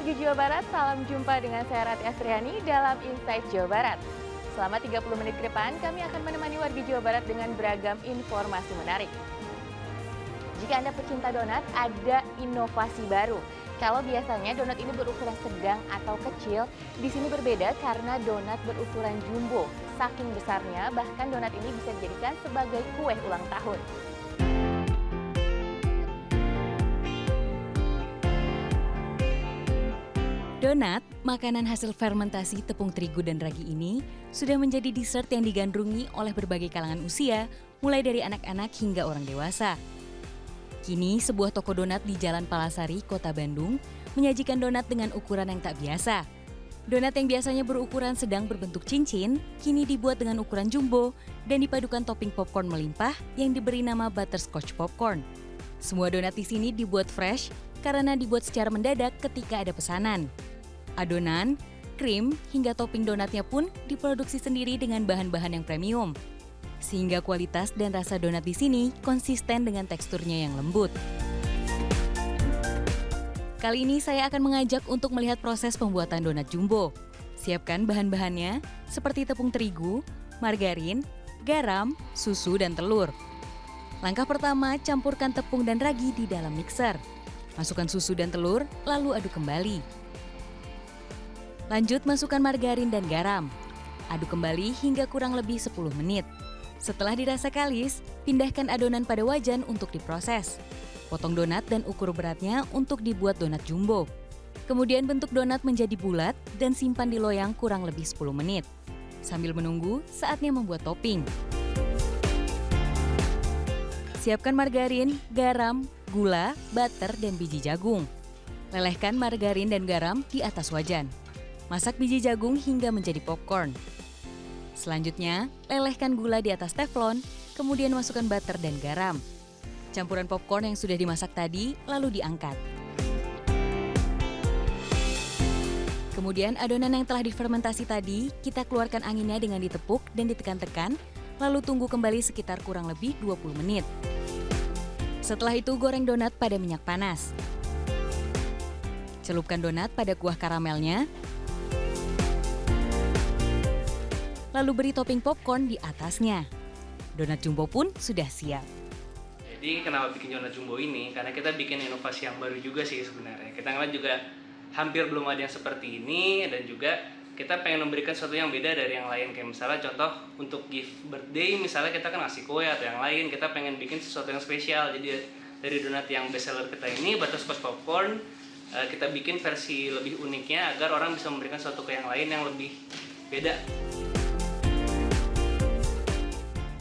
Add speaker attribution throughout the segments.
Speaker 1: warga Jawa Barat, salam jumpa dengan saya Rati Astriani dalam Insight Jawa Barat. Selama 30 menit ke depan, kami akan menemani warga Jawa Barat dengan beragam informasi menarik. Jika Anda pecinta donat, ada inovasi baru. Kalau biasanya donat ini berukuran sedang atau kecil, di sini berbeda karena donat berukuran jumbo. Saking besarnya, bahkan donat ini bisa dijadikan sebagai kue ulang tahun.
Speaker 2: Donat, makanan hasil fermentasi tepung terigu dan ragi ini, sudah menjadi dessert yang digandrungi oleh berbagai kalangan usia, mulai dari anak-anak hingga orang dewasa. Kini, sebuah toko donat di Jalan Palasari, Kota Bandung, menyajikan donat dengan ukuran yang tak biasa. Donat yang biasanya berukuran sedang berbentuk cincin, kini dibuat dengan ukuran jumbo dan dipadukan topping popcorn melimpah yang diberi nama butterscotch popcorn. Semua donat di sini dibuat fresh karena dibuat secara mendadak ketika ada pesanan. Adonan, krim, hingga topping donatnya pun diproduksi sendiri dengan bahan-bahan yang premium. Sehingga kualitas dan rasa donat di sini konsisten dengan teksturnya yang lembut. Kali ini saya akan mengajak untuk melihat proses pembuatan donat jumbo. Siapkan bahan-bahannya seperti tepung terigu, margarin, garam, susu, dan telur. Langkah pertama, campurkan tepung dan ragi di dalam mixer. Masukkan susu dan telur, lalu aduk kembali. Lanjut masukkan margarin dan garam. Aduk kembali hingga kurang lebih 10 menit. Setelah dirasa kalis, pindahkan adonan pada wajan untuk diproses. Potong donat dan ukur beratnya untuk dibuat donat jumbo. Kemudian bentuk donat menjadi bulat dan simpan di loyang kurang lebih 10 menit. Sambil menunggu, saatnya membuat topping. Siapkan margarin, garam, gula, butter, dan biji jagung. Lelehkan margarin dan garam di atas wajan. Masak biji jagung hingga menjadi popcorn. Selanjutnya, lelehkan gula di atas teflon, kemudian masukkan butter dan garam. Campuran popcorn yang sudah dimasak tadi, lalu diangkat. Kemudian adonan yang telah difermentasi tadi, kita keluarkan anginnya dengan ditepuk dan ditekan-tekan, lalu tunggu kembali sekitar kurang lebih 20 menit. Setelah itu goreng donat pada minyak panas. Celupkan donat pada kuah karamelnya, lalu beri topping popcorn di atasnya. Donat jumbo pun sudah siap.
Speaker 3: Jadi kenapa bikin donat jumbo ini? Karena kita bikin inovasi yang baru juga sih sebenarnya. Kita ngeliat juga hampir belum ada yang seperti ini, dan juga kita pengen memberikan sesuatu yang beda dari yang lain. Kayak misalnya contoh untuk gift birthday, misalnya kita kan ngasih kue atau yang lain, kita pengen bikin sesuatu yang spesial. Jadi dari donat yang best seller kita ini, butterscotch popcorn, kita bikin versi lebih uniknya agar orang bisa memberikan sesuatu ke yang lain yang lebih beda.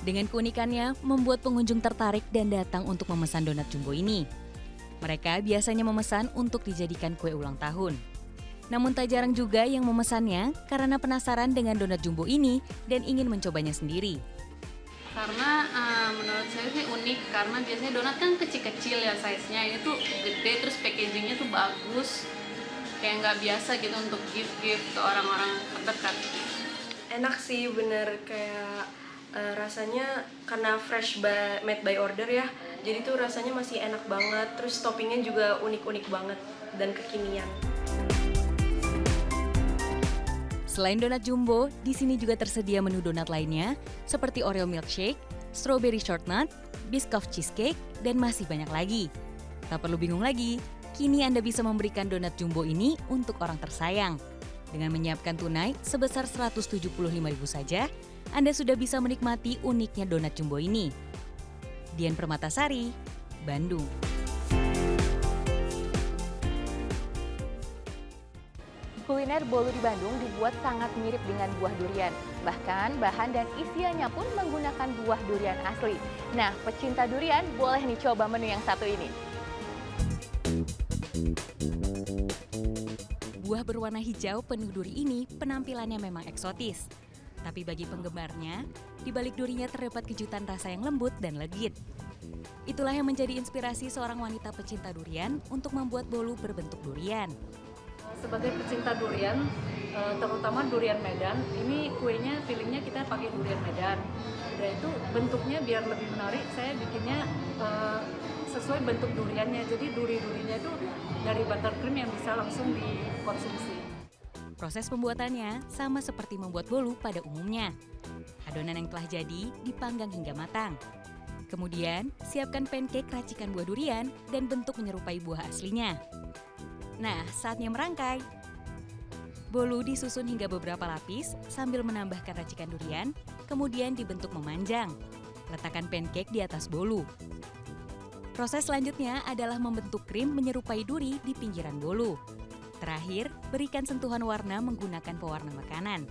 Speaker 2: Dengan keunikannya, membuat pengunjung tertarik dan datang untuk memesan donat jumbo ini. Mereka biasanya memesan untuk dijadikan kue ulang tahun. Namun tak jarang juga yang memesannya karena penasaran dengan donat jumbo ini dan ingin mencobanya sendiri.
Speaker 4: Karena menurut saya sih unik, karena biasanya donat kan kecil-kecil ya size-nya, ini tuh gede, terus packagingnya tuh bagus. Kayak nggak biasa gitu untuk gift-gift ke orang-orang terdekat.
Speaker 5: Enak sih, bener kayak rasanya karena fresh made by order ya, jadi tuh rasanya masih enak banget, terus toppingnya juga unik-unik banget dan kekinian.
Speaker 2: Selain donat jumbo, di sini juga tersedia menu donat lainnya seperti Oreo milkshake, strawberry shortnut, Biscoff cheesecake, dan masih banyak lagi. Tak perlu bingung lagi, kini Anda bisa memberikan donat jumbo ini untuk orang tersayang. Dengan menyiapkan tunai sebesar Rp175.000 saja, Anda sudah bisa menikmati uniknya donat jumbo ini. Dian Permatasari, Bandung.
Speaker 1: Kuliner bolu di Bandung dibuat sangat mirip dengan buah durian. Bahkan bahan dan isiannya pun menggunakan buah durian asli. Nah, pecinta durian boleh nih coba menu yang satu ini.
Speaker 2: Buah berwarna hijau penuh duri ini penampilannya memang eksotis. Tapi bagi penggemarnya, di balik durinya terdapat kejutan rasa yang lembut dan legit. Itulah yang menjadi inspirasi seorang wanita pecinta durian untuk membuat bolu berbentuk durian.
Speaker 4: Sebagai pecinta durian, terutama durian Medan, ini kuenya fillingnya kita pakai durian Medan. Dan itu bentuknya biar lebih menarik, saya bikinnya
Speaker 6: sesuai bentuk duriannya. Jadi duri-durinya itu dari buttercream yang bisa langsung dikonsumsi.
Speaker 2: Proses pembuatannya sama seperti membuat bolu pada umumnya. Adonan yang telah jadi dipanggang hingga matang. Kemudian, siapkan pancake racikan buah durian dan bentuk menyerupai buah aslinya. Nah, saatnya merangkai. Bolu disusun hingga beberapa lapis sambil menambahkan racikan durian, kemudian dibentuk memanjang. Letakkan pancake di atas bolu. Proses selanjutnya adalah membentuk krim menyerupai duri di pinggiran bolu. Terakhir, berikan sentuhan warna menggunakan pewarna makanan.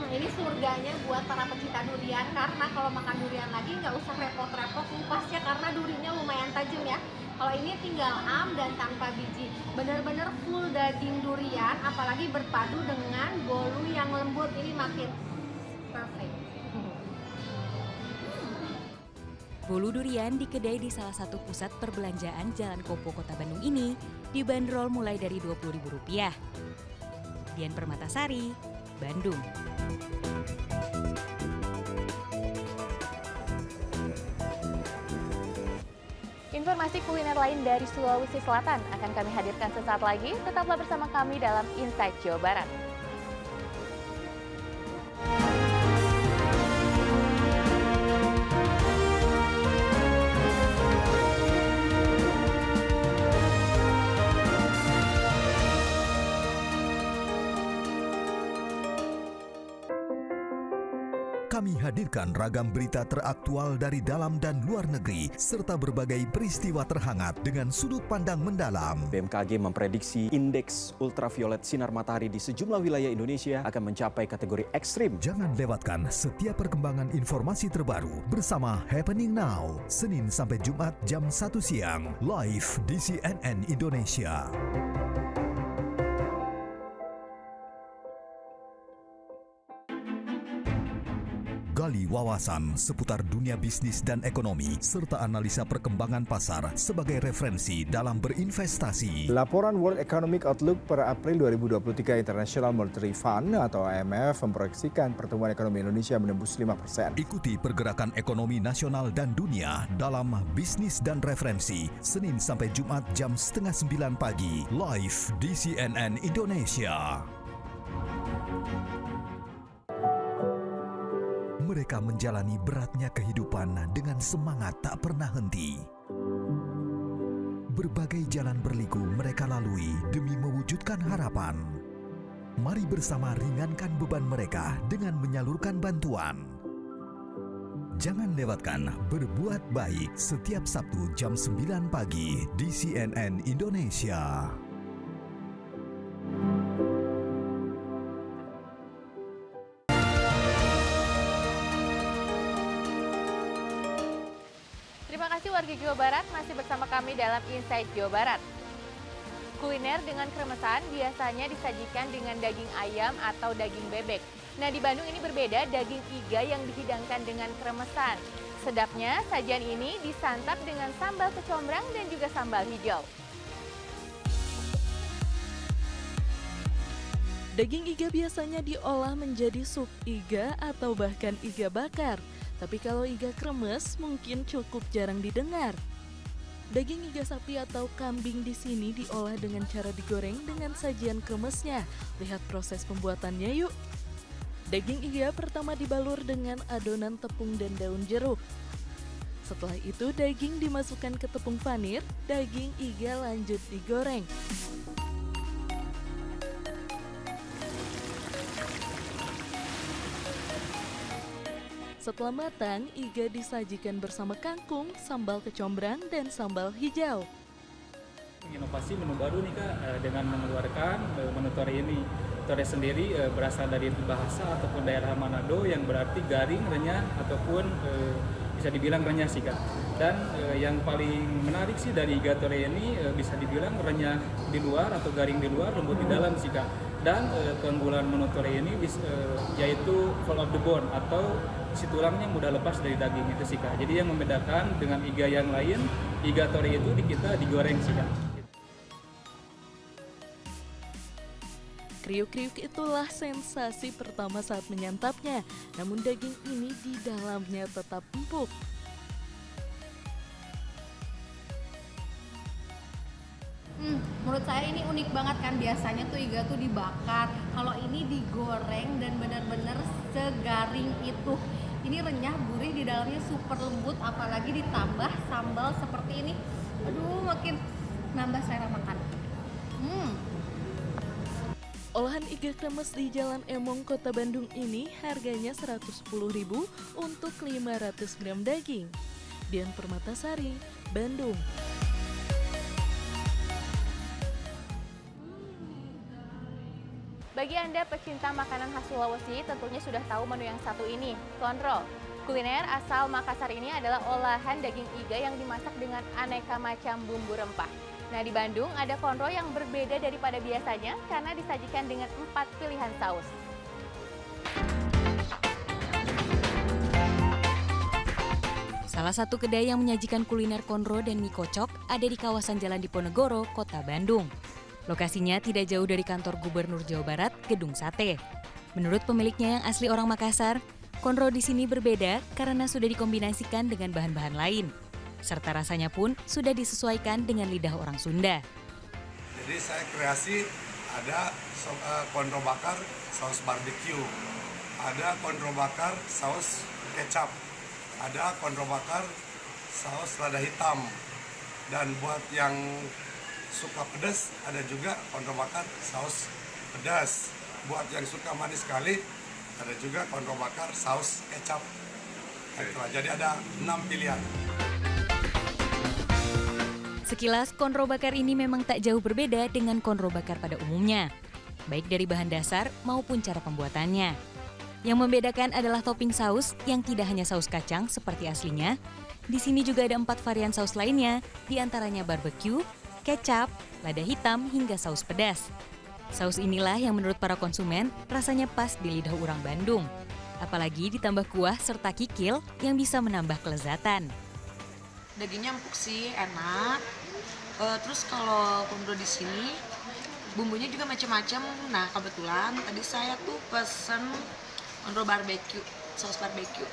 Speaker 7: Ini surganya buat para pecinta durian, karena kalau makan durian lagi nggak usah repot-repot ngupasnya karena durinya lumayan tajam ya. Kalau ini tinggal am dan tanpa biji, bener-bener full daging durian, apalagi berpadu dengan bolu yang lembut, ini makin perfect.
Speaker 2: Bolu durian di kedai di salah satu pusat perbelanjaan Jalan Kopo Kota Bandung ini dibanderol mulai dari Rp20.000. Dian Permatasari, Bandung.
Speaker 1: Informasi kuliner lain dari Sulawesi Selatan akan kami hadirkan sesaat lagi. Tetaplah bersama kami dalam Insight Jawa Barat.
Speaker 8: Kami hadirkan ragam berita teraktual dari dalam dan luar negeri, serta berbagai peristiwa terhangat dengan sudut pandang mendalam.
Speaker 9: BMKG memprediksi indeks ultraviolet sinar matahari di sejumlah wilayah Indonesia akan mencapai kategori ekstrim.
Speaker 8: Jangan lewatkan setiap perkembangan informasi terbaru bersama Happening Now, Senin sampai Jumat jam 1 siang, live di CNN Indonesia. Gali wawasan seputar dunia bisnis dan ekonomi, serta analisa perkembangan pasar sebagai referensi dalam berinvestasi.
Speaker 10: Laporan World Economic Outlook per April 2023 International Monetary Fund atau IMF memproyeksikan pertumbuhan ekonomi Indonesia menembus 5%.
Speaker 8: Ikuti pergerakan ekonomi nasional dan dunia dalam Bisnis dan Referensi, Senin sampai Jumat jam 8:30 pagi, live di CNN Indonesia. Mereka menjalani beratnya kehidupan dengan semangat tak pernah henti. Berbagai jalan berliku mereka lalui demi mewujudkan harapan. Mari bersama ringankan beban mereka dengan menyalurkan bantuan. Jangan lewatkan Berbuat Baik setiap Sabtu jam 9 pagi di CNN Indonesia.
Speaker 1: Terima kasih warga Jawa Barat masih bersama kami dalam Insight Jawa Barat. Kuliner dengan kremesan biasanya disajikan dengan daging ayam atau daging bebek. Nah, di Bandung ini berbeda, daging iga yang dihidangkan dengan kremesan. Sedapnya, sajian ini disantap dengan sambal kecombrang dan juga sambal hijau.
Speaker 11: Daging iga biasanya diolah menjadi sup iga atau bahkan iga bakar. Tapi kalau iga kremes mungkin cukup jarang didengar. Daging iga sapi atau kambing di sini diolah dengan cara digoreng dengan sajian kremesnya. Lihat proses pembuatannya yuk. Daging iga pertama dibalur dengan adonan tepung dan daun jeruk. Setelah itu daging dimasukkan ke tepung vanir, daging iga lanjut digoreng. Setelah matang, iga disajikan bersama kangkung, sambal kecombrang, dan sambal hijau.
Speaker 12: Inovasi menu baru nih Kak, dengan mengeluarkan menu tore ini. Tore sendiri berasal dari bahasa ataupun daerah Manado yang berarti garing, renyah, ataupun bisa dibilang renyah sih Kak. Dan yang paling menarik sih dari iga tore ini bisa dibilang renyah di luar atau garing di luar, lembut di dalam sih Kak. Dan keunggulan menu tore ini yaitu fall of the bone atau si tulangnya mudah lepas dari daging itu sih Kak. Jadi yang membedakan dengan iga yang lain, iga tore itu kita digoreng sih Kak.
Speaker 11: Kriuk-kriuk itulah sensasi pertama saat menyantapnya, namun daging ini di dalamnya tetap empuk.
Speaker 7: Menurut saya ini unik banget kan, biasanya tuh iga tuh dibakar, kalau ini digoreng dan benar-benar segaring itu. Ini renyah, gurih, di dalamnya super lembut, apalagi ditambah sambal seperti ini. Aduh, makin nambah selera makan.
Speaker 11: Olahan iga kremes di Jalan Emong, Kota Bandung ini harganya Rp110.000 untuk 500 gram daging. Dian Permatasari, Bandung.
Speaker 1: Bagi Anda pecinta makanan khas Sulawesi, tentunya sudah tahu menu yang satu ini, konro. Kuliner asal Makassar ini adalah olahan daging iga yang dimasak dengan aneka macam bumbu rempah. Nah, di Bandung ada konro yang berbeda daripada biasanya karena disajikan dengan 4 pilihan saus.
Speaker 2: Salah satu kedai yang menyajikan kuliner konro dan mie kocok ada di kawasan Jalan Diponegoro, Kota Bandung. Lokasinya tidak jauh dari kantor Gubernur Jawa Barat, Gedung Sate. Menurut pemiliknya yang asli orang Makassar, konro di sini berbeda karena sudah dikombinasikan dengan bahan-bahan lain. Serta rasanya pun sudah disesuaikan dengan lidah orang Sunda.
Speaker 13: Jadi saya kreasi ada konro bakar saus barbeque, ada konro bakar saus kecap, ada konro bakar saus lada hitam, dan buat yang suka pedas ada juga konro bakar saus pedas. Buat yang suka manis sekali ada juga konro bakar saus kecap. Jadi ada 6 pilihan.
Speaker 2: Sekilas, konro bakar ini memang tak jauh berbeda dengan konro bakar pada umumnya, baik dari bahan dasar maupun cara pembuatannya. Yang membedakan adalah topping saus yang tidak hanya saus kacang seperti aslinya. Di sini juga ada 4 varian saus lainnya, diantaranya barbecue, kecap, lada hitam, hingga saus pedas. Saus inilah yang menurut para konsumen rasanya pas di lidah orang Bandung. Apalagi ditambah kuah serta kikil yang bisa menambah kelezatan.
Speaker 14: Dagingnya empuk sih, enak. Terus kalau konro di sini bumbunya juga macam-macam. Nah, kebetulan tadi saya tuh pesen konro barbecue, saus barbecue.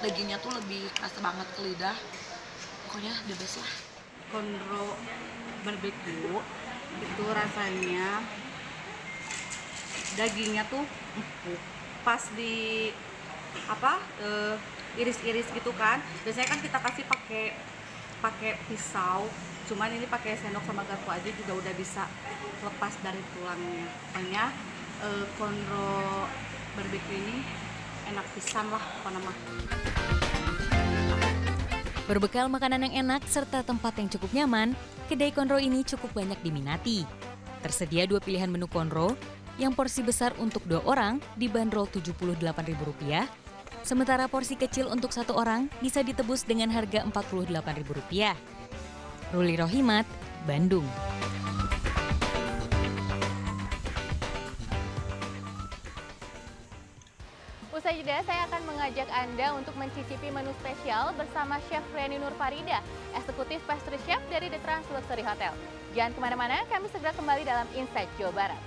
Speaker 14: Dagingnya tuh lebih kerasa banget ke lidah. Pokoknya the best lah.
Speaker 15: Konro barbecue itu rasanya dagingnya tuh empuk, pas di iris-iris gitu kan. Biasanya kan kita kasih pakai pisau, cuman ini pakai sendok sama garpu aja juga udah bisa lepas dari tulangnya. Pokoknya konro barbecue ini enak pisan lah pokoknya mah.
Speaker 2: Berbekal makanan yang enak serta tempat yang cukup nyaman, kedai konro ini cukup banyak diminati. Tersedia 2 pilihan menu konro, yang porsi besar untuk 2 orang dibanderol Rp78.000, sementara porsi kecil untuk 1 orang bisa ditebus dengan harga Rp48.000. Ruli Rohimat, Bandung.
Speaker 1: Usai jeda, saya akan mengajak Anda untuk mencicipi menu spesial bersama Chef Reni Nurfarida, eksekutif pastry chef dari The Trans Luxury Hotel. Jangan kemana-mana, kami segera kembali dalam Insight Jawa Barat.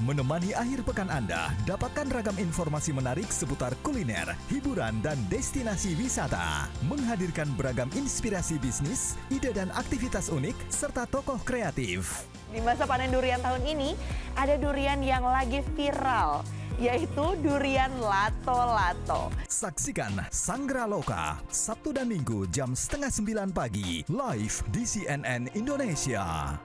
Speaker 8: Menemani akhir pekan Anda, dapatkan ragam informasi menarik seputar kuliner, hiburan, dan destinasi wisata. Menghadirkan beragam inspirasi bisnis, ide dan aktivitas unik, serta tokoh kreatif.
Speaker 16: Di masa panen durian tahun ini, ada durian yang lagi viral, yaitu durian lato-lato.
Speaker 8: Saksikan Sanggra Loka, Sabtu dan Minggu jam 8:30 pagi, live di CNN Indonesia.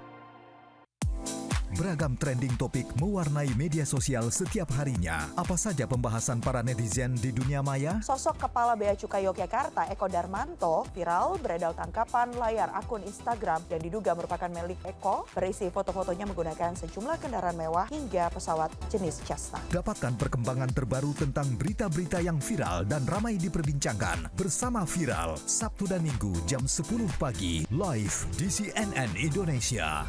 Speaker 8: Beragam trending topik mewarnai media sosial setiap harinya. Apa saja pembahasan para netizen di dunia maya?
Speaker 16: Sosok Kepala Bea Cukai Yogyakarta, Eko Darmanto, viral beredar tangkapan layar akun Instagram yang diduga merupakan milik Eko, berisi foto-fotonya menggunakan sejumlah kendaraan mewah hingga pesawat jenis Cessna.
Speaker 8: Dapatkan perkembangan terbaru tentang berita-berita yang viral dan ramai diperbincangkan bersama Viral, Sabtu dan Minggu jam 10 pagi, live di CNN Indonesia.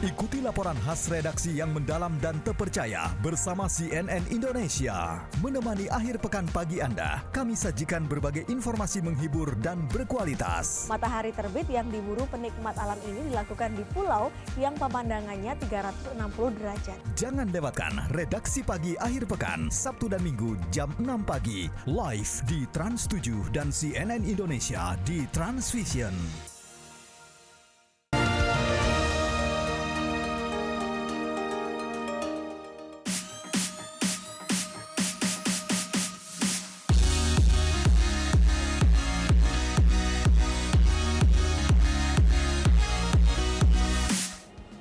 Speaker 8: Ikuti laporan khas redaksi yang mendalam dan terpercaya bersama CNN Indonesia. Menemani akhir pekan pagi Anda, kami sajikan berbagai informasi menghibur dan berkualitas.
Speaker 17: Matahari terbit yang diburu penikmat alam ini dilakukan di pulau yang pemandangannya 360 derajat.
Speaker 8: Jangan lewatkan redaksi pagi akhir pekan, Sabtu dan Minggu jam 6 pagi, live di Trans 7 dan CNN Indonesia di Transvision.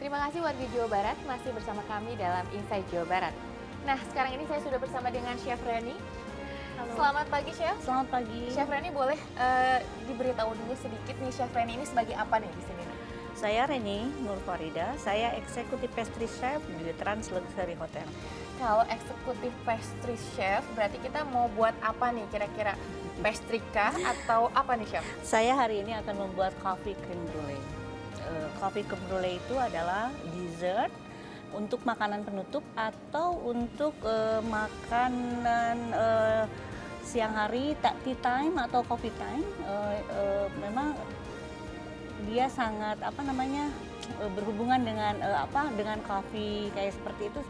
Speaker 1: Terima kasih warga Jawa Barat masih bersama kami dalam Inside Jawa Barat. Nah, sekarang ini saya sudah bersama dengan Chef Reni.
Speaker 6: Halo.
Speaker 1: Selamat pagi, Chef.
Speaker 6: Selamat pagi.
Speaker 1: Chef Reni, boleh diberitahu dulu sedikit nih, Chef Reni ini sebagai apa nih di sini?
Speaker 6: Saya Reni Nur Farida, saya eksekutif pastry chef di Trans Luxury Hotel.
Speaker 1: Kalau eksekutif pastry chef, berarti kita mau buat apa nih kira-kira? Pastry kah atau apa nih, Chef?
Speaker 6: Saya hari ini akan membuat coffee cream brulee. Coffee cream brulee itu adalah dessert untuk makanan penutup atau untuk makanan siang hari, tea time atau coffee time. Memang dia sangat berhubungan dengan dengan kopi kayak seperti itu.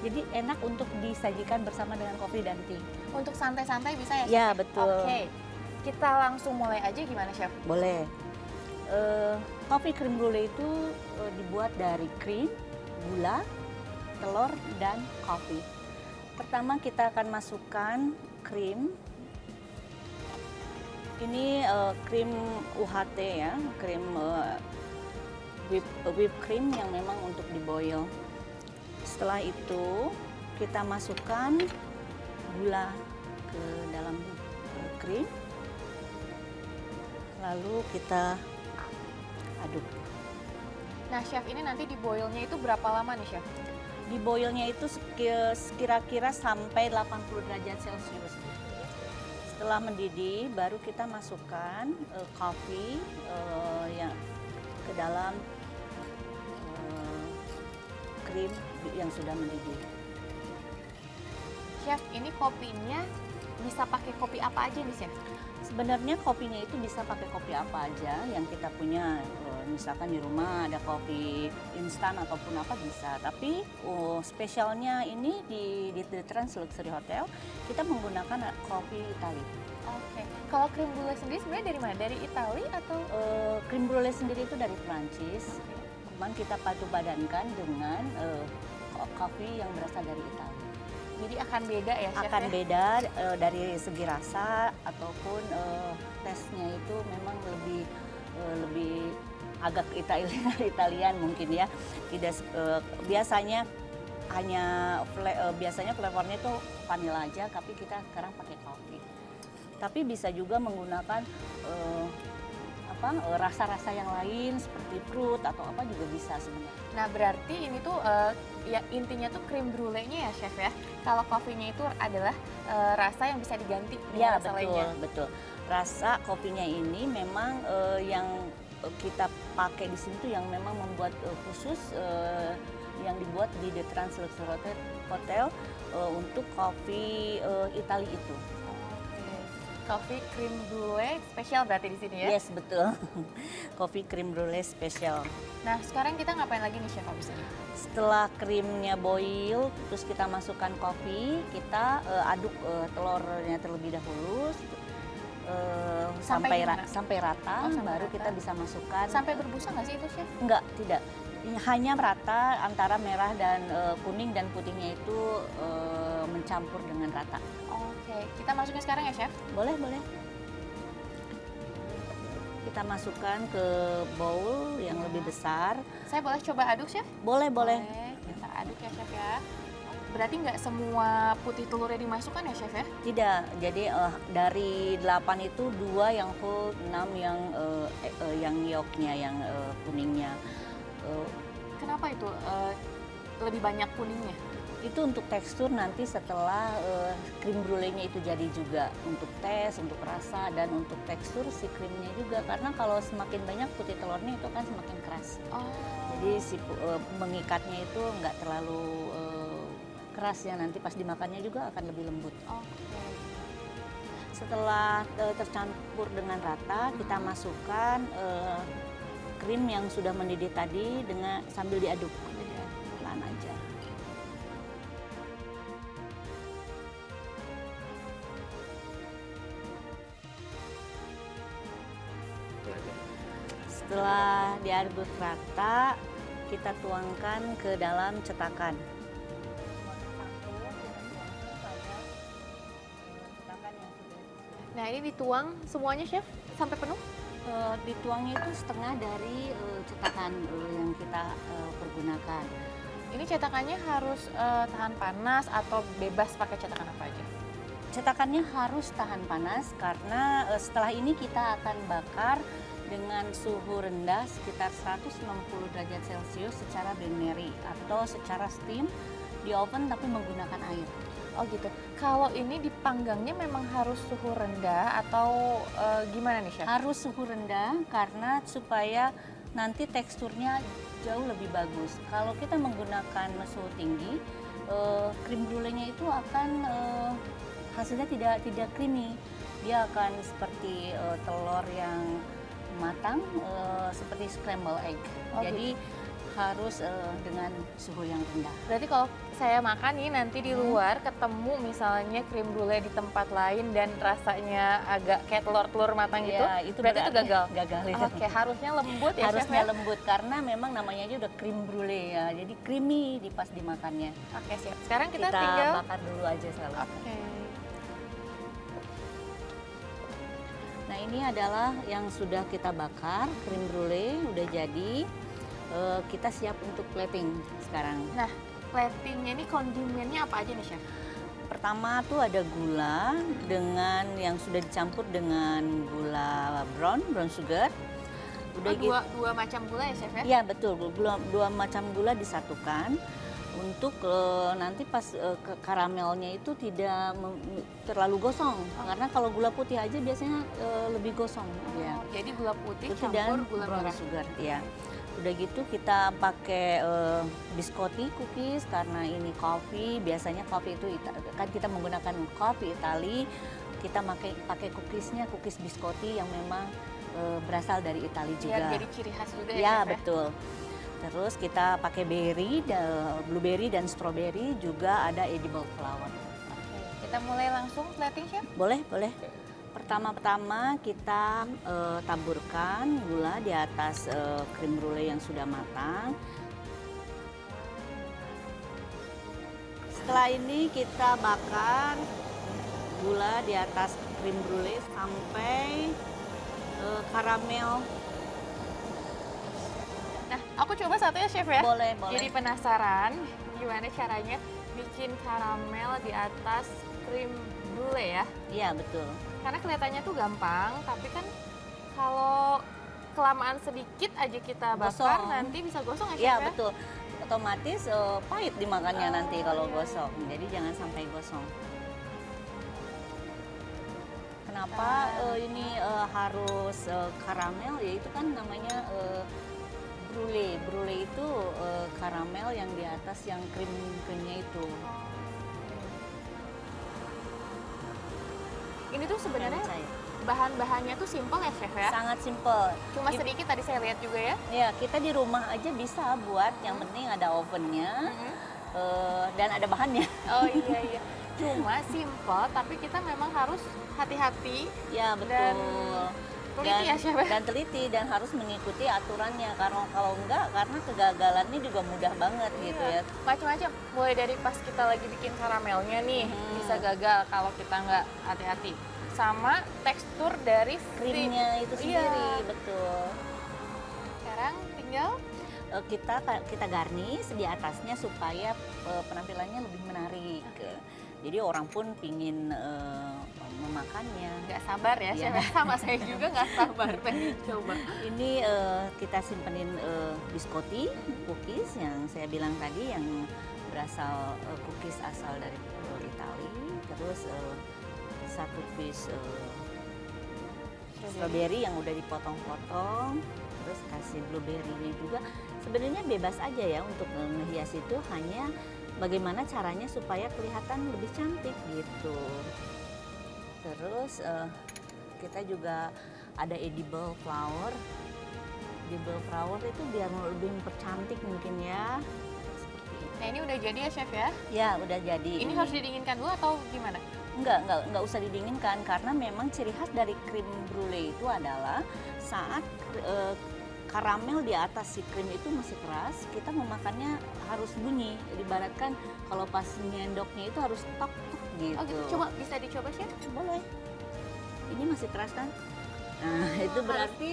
Speaker 6: Jadi enak untuk disajikan bersama dengan kopi dan tea.
Speaker 1: Untuk santai-santai bisa ya, Chef?
Speaker 6: Ya, betul.
Speaker 1: Oke, kita langsung mulai aja gimana, Chef?
Speaker 6: Boleh. Coffee cream brulee itu dibuat dari krim, gula, telur, dan kopi. Pertama kita akan masukkan krim. Ini krim UHT ya, krim whipped cream yang memang untuk diboil. Setelah itu kita masukkan gula ke dalam krim. Lalu kita aduk.
Speaker 1: Nah, Chef, ini nanti di boilnya itu berapa lama nih, Chef?
Speaker 6: Di boilnya itu kira-kira sampai 80 derajat Celcius. Setelah mendidih, baru kita masukkan kopi yang ke dalam krim yang sudah mendidih.
Speaker 1: Chef, ini kopinya bisa pakai kopi apa aja nih, Chef?
Speaker 6: Sebenarnya kopinya itu bisa pakai kopi apa aja yang kita punya. Misalkan di rumah ada kopi instan ataupun apa bisa. Tapi spesialnya ini di Trans Luxury Hotel kita menggunakan kopi Itali.
Speaker 1: Oke. Kalau krim brulee sendiri sebenarnya dari mana? Dari Itali atau?
Speaker 6: Krim brulee sendiri itu dari Prancis. Cuman kita padu padankan dengan kopi yang berasal dari Itali.
Speaker 1: Jadi akan beda ya, Chef?
Speaker 6: Akan beda dari segi rasa ataupun tesnya itu memang lebih agak Italian mungkin ya. Tidak biasanya biasanya flavornya itu vanilla aja, tapi kita sekarang pakai kopi. Tapi bisa juga menggunakan rasa-rasa yang lain seperti fruit atau apa juga bisa sebenarnya.
Speaker 1: Nah, berarti ini tuh ya intinya tuh krim brulee-nya ya, Chef ya. Kalau kopinya itu adalah rasa yang bisa diganti dengan rasa lainnya.
Speaker 6: Betul. Rasa kopinya ini memang yang kita pakai di sini tuh yang memang membuat khusus yang dibuat di The Trans Luxury Hotel untuk kopi Itali itu.
Speaker 1: Kopi cream brulee spesial berarti di sini ya?
Speaker 6: Yes, betul. Kopi cream brulee spesial.
Speaker 1: Nah, sekarang kita ngapain lagi nih, Chef, abis ini?
Speaker 6: Setelah krimnya boil, terus kita masukkan kopi, kita aduk telurnya terlebih dahulu sampai rata, baru kita bisa masukkan.
Speaker 1: Sampai berbusa nggak sih itu, Chef?
Speaker 6: Enggak, tidak. Hanya rata antara merah dan kuning dan putihnya itu mencampur dengan rata.
Speaker 1: Oke, kita masukin sekarang ya, Chef?
Speaker 6: Boleh. Kita masukkan ke bowl yang lebih besar.
Speaker 1: Saya boleh coba aduk, Chef?
Speaker 6: Boleh.
Speaker 1: Kita aduk ya, Chef ya. Berarti nggak semua putih telurnya dimasukkan ya, Chef ya?
Speaker 6: Tidak, jadi dari 8 itu 2 yang full, 6 yang yolknya, yang kuningnya.
Speaker 1: Kenapa itu lebih banyak kuningnya?
Speaker 6: Itu untuk tekstur nanti setelah krim brulee-nya itu jadi juga. Untuk tes, untuk rasa, dan untuk tekstur si krimnya juga. Karena kalau semakin banyak putih telurnya itu kan semakin keras. Jadi si mengikatnya itu nggak terlalu keras ya, nanti pas dimakannya juga akan lebih lembut. Setelah tercampur dengan rata, kita masukkan krim yang sudah mendidih tadi dengan sambil diaduk. Pelan aja. Setelah diaduk rata, kita tuangkan ke dalam cetakan.
Speaker 1: Nah, ini dituang semuanya, Chef, sampai penuh?
Speaker 6: Dituangnya itu setengah dari cetakan yang kita pergunakan.
Speaker 1: Ini cetakannya harus tahan panas atau bebas pakai cetakan apa aja?
Speaker 6: Cetakannya harus tahan panas karena setelah ini kita akan bakar dengan suhu rendah sekitar 160 derajat Celcius secara binary atau secara steam di oven tapi menggunakan air.
Speaker 1: Oh gitu. Kalau ini dipanggangnya memang harus suhu rendah atau gimana nih, Chef?
Speaker 6: Harus suhu rendah karena supaya nanti teksturnya jauh lebih bagus. Kalau kita menggunakan suhu tinggi, krim brulee-nya itu akan hasilnya tidak creamy. Dia akan seperti telur yang matang, seperti scramble egg. Jadi harus dengan suhu yang rendah.
Speaker 1: Berarti kalau saya makan nih nanti di luar ketemu misalnya krim brulee di tempat lain dan rasanya agak kayak telur-telur matang gitu,
Speaker 6: itu
Speaker 1: berarti itu gagal?
Speaker 6: Gagal.
Speaker 1: Oke, harusnya lembut ya,
Speaker 6: harusnya
Speaker 1: Chef?
Speaker 6: lembut karena memang namanya aja udah krim brulee ya, jadi creamy pas dimakannya.
Speaker 1: Oke, siap. Sekarang kita tinggal
Speaker 6: bakar dulu aja selalu.
Speaker 1: Oke.
Speaker 6: Nah, ini adalah yang sudah kita bakar, krim brulee udah jadi. Kita siap untuk plating sekarang.
Speaker 1: Nah, platingnya ini kondimennya apa aja nih, Chef?
Speaker 6: Pertama tuh ada gula dengan yang sudah dicampur dengan gula brown sugar. Udah
Speaker 1: dua macam gula ya, Chef ya?
Speaker 6: Iya betul, dua macam gula disatukan untuk nanti pas karamelnya itu tidak terlalu gosong. Karena kalau gula putih aja biasanya lebih gosong. Ya.
Speaker 1: Jadi gula putih
Speaker 6: dan
Speaker 1: campur gula
Speaker 6: brown
Speaker 1: merah.
Speaker 6: sugar. Ya. Udah gitu kita pakai biscotti cookies karena ini coffee. Biasanya coffee itu kan kita menggunakan coffee Itali. Kita pakai cookiesnya cookies biscotti yang memang berasal dari Itali juga.
Speaker 1: Biar jadi ciri khas juga ya,
Speaker 6: Ya,
Speaker 1: Chef?
Speaker 6: betul. Terus kita pakai berry, blueberry dan strawberry, juga ada edible flower.
Speaker 1: Oke, kita mulai langsung plating, Chef?
Speaker 6: Boleh. Pertama-tama kita taburkan gula di atas krim brulee yang sudah matang. Setelah ini kita bakar gula di atas krim brulee sampai karamel.
Speaker 1: Nah, aku coba satu ya, Chef ya?
Speaker 6: Boleh.
Speaker 1: Jadi penasaran gimana caranya bikin karamel di atas krim brulee ya?
Speaker 6: Iya, betul.
Speaker 1: Karena kelihatannya tuh gampang, tapi kan kalau kelamaan sedikit aja kita bakar
Speaker 6: Gosong.
Speaker 1: nanti bisa gosong ya, Chef?
Speaker 6: Iya, betul. Otomatis pahit dimakannya nanti kalau gosong. Jadi jangan sampai gosong. Kenapa ini harus karamel? Ya itu kan namanya brulee. Brulee itu karamel yang di atas yang krimnya itu.
Speaker 1: Ini tuh sebenarnya bahan-bahannya tuh simpel ya, Chef ya?
Speaker 6: Sangat simpel.
Speaker 1: Cuma sedikit tadi saya lihat juga ya?
Speaker 6: Ya, kita di rumah aja bisa buat. Yang penting ada ovennya dan ada bahannya.
Speaker 1: Oh iya. Cuma simpel, tapi kita memang harus hati-hati.
Speaker 6: Ya, betul.
Speaker 1: Dan teliti ya, Chef?
Speaker 6: Dan teliti dan harus mengikuti aturannya. Karena kalau enggak, karena kegagalannya juga mudah banget gitu ya.
Speaker 1: Macam-macam. Mulai dari pas kita lagi bikin karamelnya nih, bisa gagal kalau kita nggak hati-hati. Sama tekstur dari
Speaker 6: Krimnya itu sendiri,
Speaker 1: Iya.
Speaker 6: betul.
Speaker 1: Sekarang tinggal
Speaker 6: kita garnish di atasnya supaya penampilannya lebih menarik. Jadi orang pun pingin memakannya.
Speaker 1: Nggak sabar ya,
Speaker 6: Iya.
Speaker 1: Chef. Sama saya juga nggak sabar pengen coba.
Speaker 6: Ini kita simpenin biscotti, cookies yang saya bilang tadi yang berasal cookies asal dari Itali. Terus satu piece strawberry yang udah dipotong-potong. Terus kasih blueberry-nya juga. Sebenarnya bebas aja ya untuk menghias itu, hanya bagaimana caranya supaya kelihatan lebih cantik gitu. Terus kita juga ada edible flower. Edible flower itu biar lebih mempercantik mungkin ya. Seperti itu.
Speaker 1: Nah ini udah jadi ya Chef ya?
Speaker 6: Ya udah jadi.
Speaker 1: Ini harus didinginkan dulu atau gimana?
Speaker 6: Enggak usah didinginkan karena memang ciri khas dari krim brulee itu adalah saat karamel di atas si krim itu masih keras, kita memakannya harus bunyi. Ibaratkan kalau pas nyendoknya itu harus tok gitu.
Speaker 1: Oh gitu, coba bisa dicoba Chef?
Speaker 6: Boleh. Ini masih keras kan? Nah itu berarti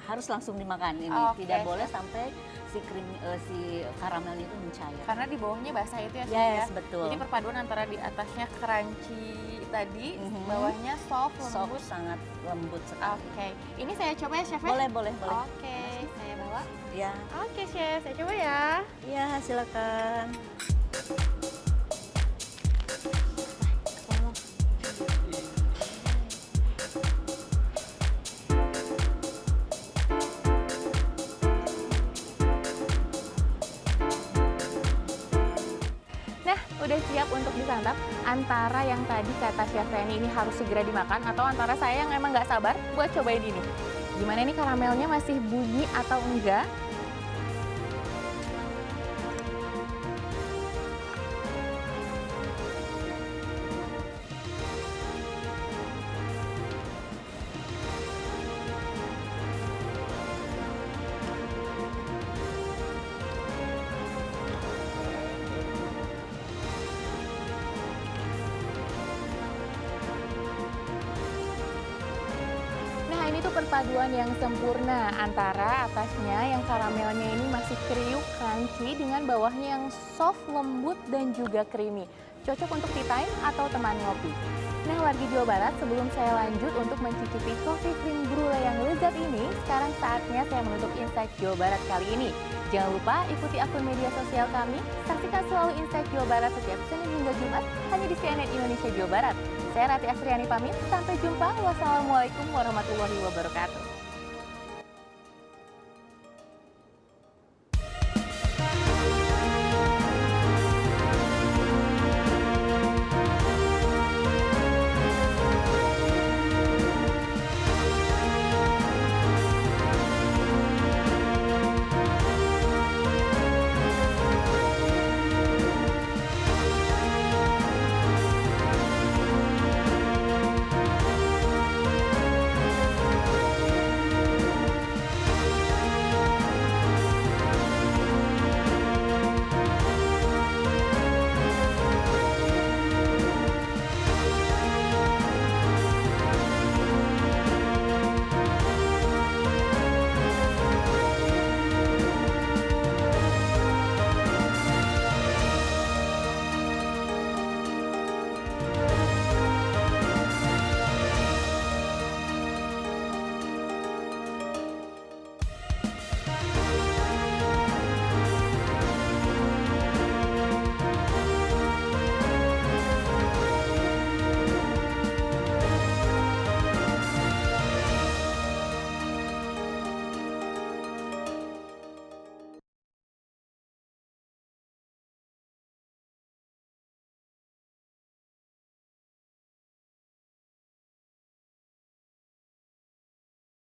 Speaker 6: harus langsung dimakan ini.
Speaker 1: Oke,
Speaker 6: Tidak boleh
Speaker 1: Chef.
Speaker 6: sampai si krim si karamelnya itu mencair.
Speaker 1: Karena di bawahnya basah itu ya Chef
Speaker 6: Yes,
Speaker 1: ya?
Speaker 6: betul.
Speaker 1: Jadi perpaduan antara di atasnya crunchy tadi, bawahnya soft, lembut.
Speaker 6: Sangat lembut sekali.
Speaker 1: Oke, ini saya coba ya Chef ya?
Speaker 6: Boleh.
Speaker 1: Oke, saya bawa.
Speaker 6: Ya.
Speaker 1: Oke Chef, saya coba ya.
Speaker 6: Ya, silakan.
Speaker 1: Nah, udah siap untuk disantap. Antara yang tadi kata Chef Reni ini harus segera dimakan, atau antara saya yang emang nggak sabar buat cobain ini. Gimana nih karamelnya, masih bunyi atau enggak? Nah ini tuh perpaduan yang sempurna antara atasnya yang karamelnya ini masih kriuk, crunchy dengan bawahnya yang soft, lembut dan juga creamy. Cocok untuk tea time atau teman ngopi. Nah wargi Jawa Barat, sebelum saya lanjut untuk mencicipi coffee cream brulee yang lezat ini, sekarang saatnya saya menutup Insight Jawa Barat kali ini. Jangan lupa ikuti akun media sosial kami, saksikan selalu Insight Jawa Barat setiap Senin hingga Jumat hanya di CNN Indonesia Jawa Barat. Saya Rati Asriani pamit, sampai jumpa. Wassalamualaikum warahmatullahi wabarakatuh.